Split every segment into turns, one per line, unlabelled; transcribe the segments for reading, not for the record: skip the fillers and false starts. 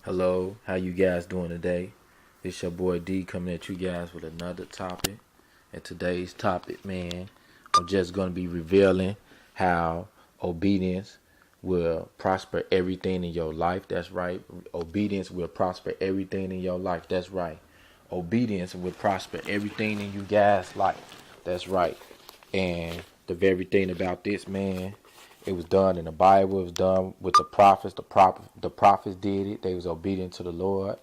Hello, how you guys doing today? It's your boy D coming at you guys with another topic. And today's topic, man, I'm just going to be revealing how obedience will prosper everything in your life. That's right. Obedience will prosper everything in your life. That's right. Obedience will prosper everything in you guys' life. That's right. And the very thing about this, man, it was done in the Bible. It was done with the prophets. The prophets did it. They was obedient to the Lord,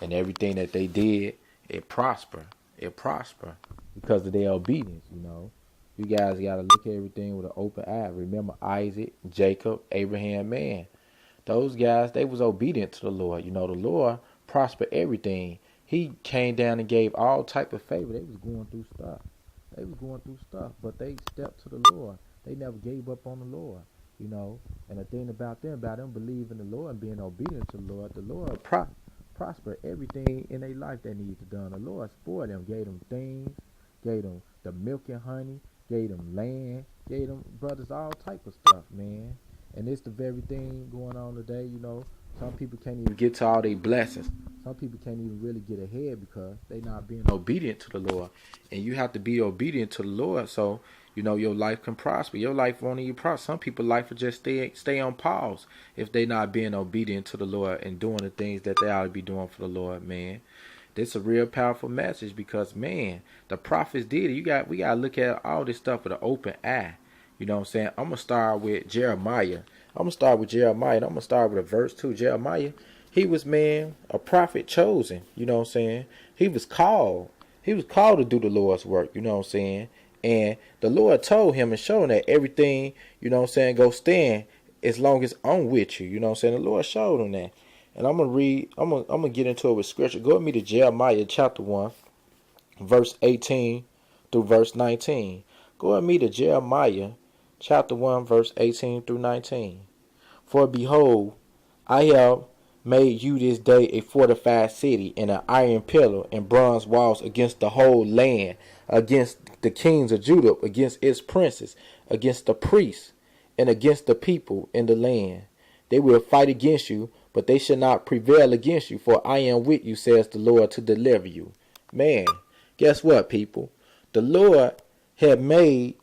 and everything that they did, it prospered. It prospered because of their obedience. You guys got to look at everything with an open eye. Remember Isaac, Jacob, Abraham, man. Those guys, they was obedient to the Lord. The Lord prospered everything. He came down and gave all type of favor. They was going through stuff. But they stepped to the Lord. They never gave up on the Lord. And the thing about them believing the Lord and being obedient to the Lord prosper everything in their life they needed to done. The Lord spoiled them, gave them things, gave them the milk and honey, gave them land, gave them brothers all type of stuff, man. And it's the very thing going on today. Some people can't even get to all their blessings. Some people can't even really get ahead because they not being obedient to the Lord. And you have to be obedient to the Lord so your life can prosper. Your life won't even prosper. Some people's life will just stay on pause if they not being obedient to the Lord and doing the things that they ought to be doing for the Lord, man. This is a real powerful message because, man, the prophets did it. We got to look at all this stuff with an open eye. You know what I'm saying? I'm going to start with Jeremiah. And I'm going to start with a verse 2. Jeremiah, he was, man, a prophet chosen. You know what I'm saying? He was called. He was called to do the Lord's work. You know what I'm saying? And the Lord told him and showed him that everything, go stand as long as I'm with you. You know what I'm saying? The Lord showed him that. And I'm gonna get into it with scripture. Go with me to Jeremiah chapter 1, verse 18 through verse 19. Go with me to Jeremiah chapter 1, verse 18 through 19. For behold, I have made you this day a fortified city, and an iron pillar and bronze walls against the whole land, against the kings of Judah, against its princes, against the priests, and against the people in the land. They will fight against you, but they shall not prevail against you, for I am with you, says the Lord, to deliver you. Man, guess what, people? The Lord has made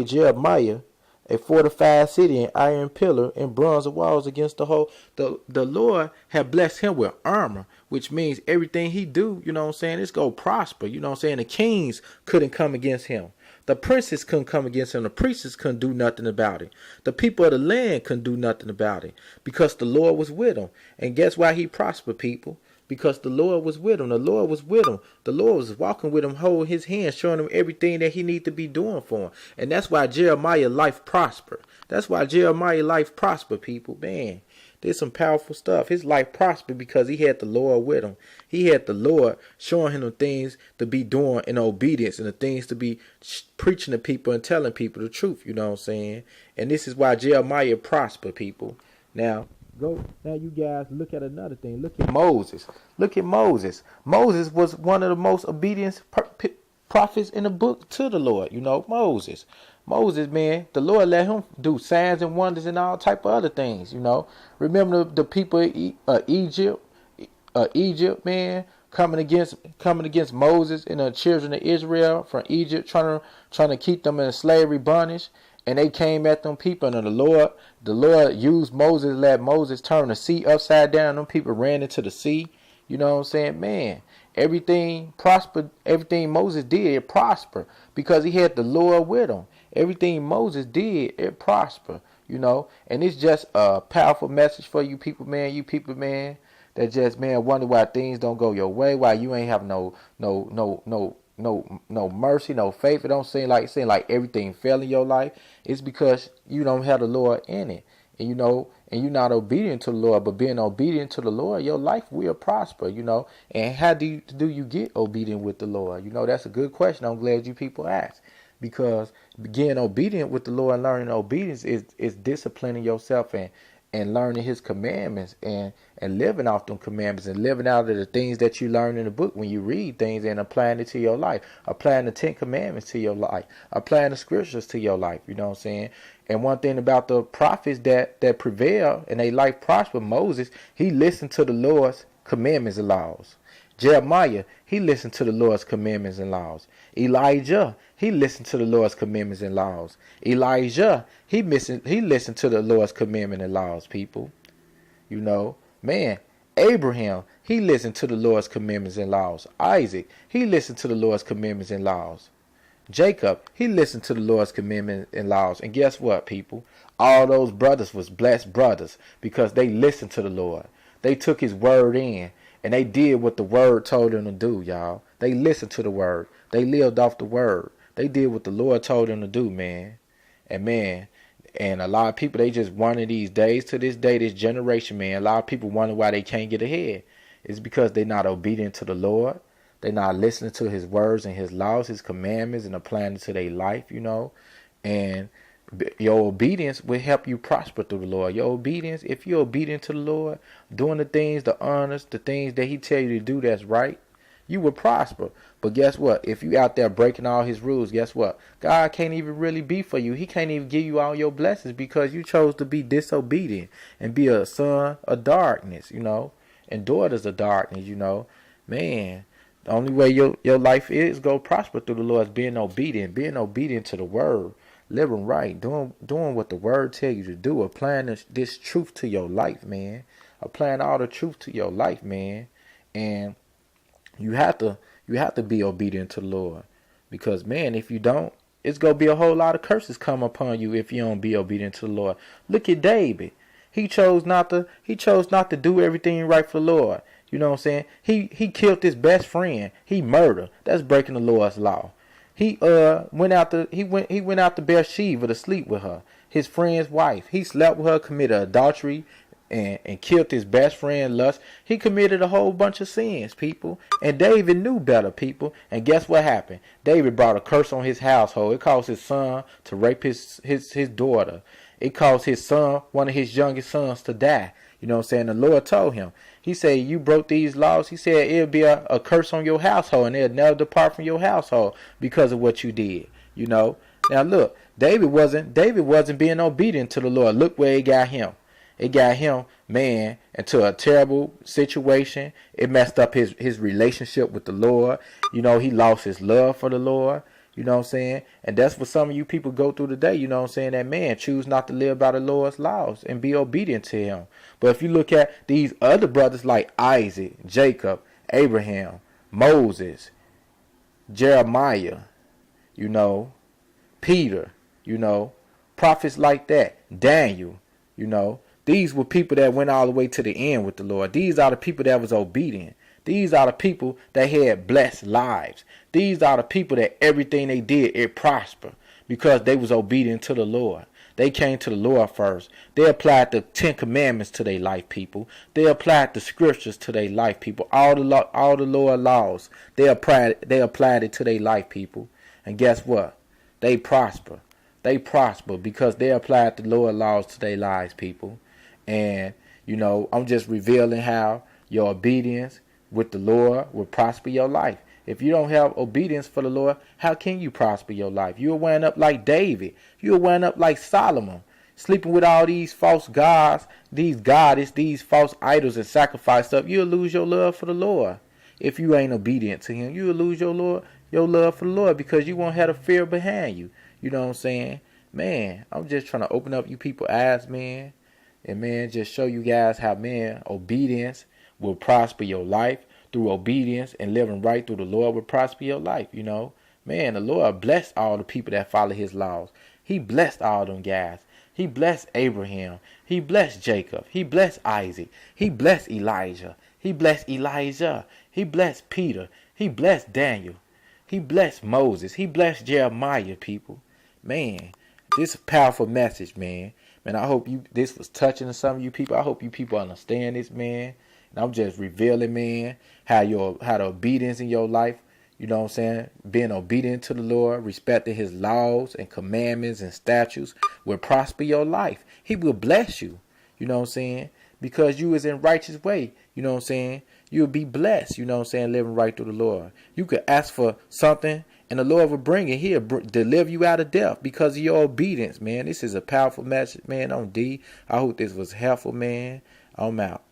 Jeremiah a fortified city, an iron pillar, and bronze walls against the whole. The Lord had blessed him with armor, which means everything he do, it's going to prosper. The kings couldn't come against him. The princes couldn't come against him. The priests couldn't do nothing about it. The people of the land couldn't do nothing about it because the Lord was with him. And guess why he prospered, people? Because the Lord was with him. The Lord was with him. The Lord was walking with him, holding his hand, showing him everything that he needed to be doing for him. And that's why Jeremiah's life prospered. People. Man, there's some powerful stuff. His life prospered because he had the Lord with him. He had the Lord showing him the things to be doing in obedience and the things to be preaching to people and telling people the truth. You know what I'm saying? And this is why Jeremiah prospered, people. Now, you guys look at another thing. Look at Moses. Moses was one of the most obedient prophets in the book to the Lord. Moses, man, the Lord let him do signs and wonders and all type of other things. Remember the people of Egypt, man, coming against Moses and the children of Israel from Egypt, trying to keep them in slavery bondage. And they came at them people, and the Lord used Moses, let Moses turn the sea upside down. Them people ran into the sea. You know what I'm saying? Man, everything prospered. Everything Moses did, it prospered because he had the Lord with him. Everything Moses did, it prospered. And it's just a powerful message for you people, man. That just, man, wonder why things don't go your way, why you ain't have no mercy, no faith. It don't seem like everything fell in your life. It's because you don't have the Lord in it. And and you're not obedient to the Lord, but being obedient to the Lord, your life will prosper, And how do you get obedient with the Lord? That's a good question. I'm glad you people asked. Because being obedient with the Lord and learning obedience is disciplining yourself and learning his commandments and living off them commandments and living out of the things that you learn in the book when you read things and applying it to your life, applying the 10 commandments to your life, applying the scriptures to your life, you know what I'm saying? And one thing about the prophets that prevail and they life prosper, Moses, he listened to the Lord's commandments and laws. Jeremiah, he listened to the Lord's commandments and laws. Elijah, he listened to the Lord's commandments and laws. Elijah, he listened to the Lord's commandments and laws, people. You know, man, Abraham, he listened to the Lord's commandments and laws. Isaac, he listened to the Lord's commandments and laws. Jacob, he listened to the Lord's commandments and laws. And guess what, people? All those brothers was blessed brothers because they listened to the Lord. They took his word in and they did what the word told them to do, y'all. They listened to the word. They lived off the word. They did what the Lord told them to do, man. And a lot of people, they just wonder these days, to this day, this generation, man, a lot of people wonder why they can't get ahead. It's because they're not obedient to the Lord. They're not listening to his words and his laws, his commandments, and applying it to their life, you know. And your obedience will help you prosper through the Lord. Your obedience, if you're obedient to the Lord, doing the things, the honest, the things that he tell you to do that's right, you will prosper. But guess what? If you out there breaking all his rules, guess what? God can't even really be for you. He can't even give you all your blessings because you chose to be disobedient and be a son of darkness, you know, and daughters of darkness, you know. Man, the only way your life is go prosper through the Lord is being obedient to the word, living right, doing what the word tell you to do, applying this truth to your life, man. Applying all the truth to your life, man. And you have to be obedient to the Lord. Because, man, if you don't, it's going to be a whole lot of curses come upon you if you don't be obedient to the Lord. Look at David. He chose not to do everything right for the Lord. You know what I'm saying? He killed his best friend. He murdered. That's breaking the Lord's law. He went out to Bathsheba to sleep with her, his friend's wife. He slept with her, committed adultery, and killed his best friend, lust. He committed a whole bunch of sins, people. And David knew better, people. And guess what happened? David brought a curse on his household. It caused his son to rape his daughter. It caused his son, one of his youngest sons, to die. You know what I'm saying? The Lord told him. He said, you broke these laws. He said, it'll be a curse on your household, and it'll never depart from your household because of what you did. You know? Now look, David wasn't being obedient to the Lord. Look where it got him. It got him, man, into a terrible situation. It messed up his relationship with the Lord. You know, he lost his love for the Lord. You know what I'm saying? And that's what some of you people go through today. You know what I'm saying? That man choose not to live by the Lord's laws and be obedient to him. But if you look at these other brothers like Isaac, Jacob, Abraham, Moses, Jeremiah, you know, Peter, you know, prophets like that, Daniel, you know, these were people that went all the way to the end with the Lord. These are the people that was obedient. These are the people that had blessed lives. These are the people that everything they did, it prospered because they was obedient to the Lord. They came to the Lord first. They applied the 10 commandments to their life, people. They applied the scriptures to their life, people. All the Lord laws, they applied it to their life, people. And guess what? They prosper. They prosper because they applied the Lord laws to their lives, people. And, you know, I'm just revealing how your obedience with the Lord will prosper your life. If you don't have obedience for the Lord, how can you prosper your life? You'll wind up like David. You'll wind up like Solomon, sleeping with all these false gods, these goddesses, these false idols and sacrifice stuff. You'll lose your love for the Lord. If you ain't obedient to him, you'll lose your love for the Lord because you won't have the fear behind you. You know what I'm saying? Man, I'm just trying to open up you people's eyes, man. And, man, just show you guys how, man, obedience will prosper your life. Through obedience and living right through the Lord will prosper your life, you know. Man, the Lord blessed all the people that follow his laws. He blessed all them guys. He blessed Abraham. He blessed Jacob. He blessed Isaac. He blessed Elijah. He blessed Elijah. He blessed Peter. He blessed Daniel. He blessed Moses. He blessed Jeremiah, people. Man, this is a powerful message, man. Man, I hope this was touching to some of you people. I hope you people understand this, man. And I'm just revealing, man, how the obedience in your life, you know what I'm saying, being obedient to the Lord, respecting his laws and commandments and statutes will prosper your life. He will bless you, you know what I'm saying, because you is in righteous way, you know what I'm saying. You'll be blessed, you know what I'm saying, living right through the Lord. You could ask for something And the Lord will bring it. He'll deliver you out of death because of your obedience, man. This is a powerful message, man, on D. I hope this was helpful, man. I'm out.